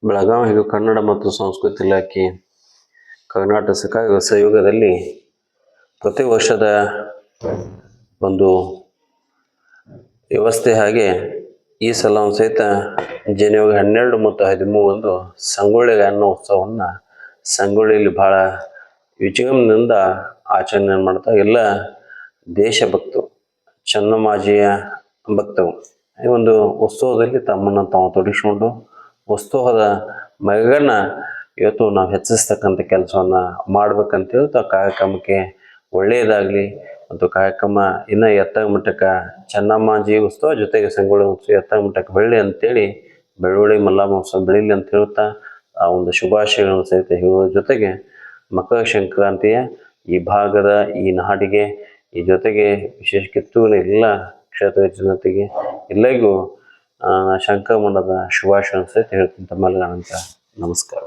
ಬೆಳಗಾವಿ ಕನ್ನಡ ಮತ್ತು ಸಂಸ್ಕೃತಿ ಇಲಾಖೆ ಕರ್ನಾಟಕ ಸರ್ಕಾರ ಸಹಯೋಗದಲ್ಲಿ ಪ್ರತಿ ವರ್ಷದ ಒಂದು ವ್ಯವಸ್ಥೆ ಹಾಗೆ ಈ ಸಲ ಸಹಿತ ಜನವರಿ 12 ಮತ್ತು 13 ಸಂಗೊಳ್ಳಿ ರಾಯಣ್ಣ ಉತ್ಸವವನ್ನು ಸಂಗೊಳ್ಳಿಯಲ್ಲಿ ಭಾಳ ವಿಜೃಂಭಣೆಯಿಂದ ಆಚರಣೆ ಮಾಡ್ತಾ ಎಲ್ಲ ದೇಶಭಕ್ತರು ಚೆನ್ನಮ್ಮಾಜಿಯ ಭಕ್ತರು ಈ ಒಂದು ಉತ್ಸವದಲ್ಲಿ ತಮ್ಮನ್ನು ತಾವು ತೊಡಗಿಸಿಕೊಂಡು ಉತ್ಸವದ ಮೆರುಗನ್ನು ಇವತ್ತು ನಾವು ಹೆಚ್ಚಿಸ್ತಕ್ಕಂಥ ಕೆಲಸವನ್ನು ಮಾಡ್ಬೇಕಂತ ಹೇಳ್ತಾ ಕಾರ್ಯಕ್ರಮಕ್ಕೆ ಒಳ್ಳೆಯದಾಗಲಿ ಮತ್ತು ಕಾರ್ಯಕ್ರಮ ಇನ್ನೂ ಎತ್ತರ ಮಟ್ಟಕ್ಕೆ ಚೆನ್ನಮ್ಮಾಜಿ ಉತ್ಸವ ಜೊತೆಗೆ ಸಂಗೊಳ್ಳಿ ಉತ್ಸವ ಎತ್ತರ ಮಟ್ಟಕ್ಕೆ ಬೆಳ್ಳಿ ಅಂತೇಳಿ ಬೆಳ್ಳುಳ್ಳಿ ಮಲ್ಲಮ್ಮ ಉತ್ಸವ ಬೆಳೀಲಿ ಅಂತ ಹೇಳ್ತಾ ಆ ಒಂದು ಶುಭಾಶಯಗಳನ್ನು ಸಹಿತ ಹೇಳುವ ಜೊತೆಗೆ ಮಕರ ಸಂಕ್ರಾಂತಿಯ ಈ ಭಾಗದ ಈ ನಾಡಿಗೆ ಈ ಜೊತೆಗೆ ವಿಶೇಷ ಕಿತ್ತೂರಿನ ಎಲ್ಲ ಕ್ಷೇತ್ರ ಜನತೆಗೆ ಎಲ್ಲರಿಗೂ ಸಂಕ್ರಮಣದ ಶುಭಾಶಯ ಸಹಿತ ಹೇಳ್ತೀನಿ. ತಮ್ಮೆಲ್ಲರಿಗೂ ನಮಸ್ಕಾರ.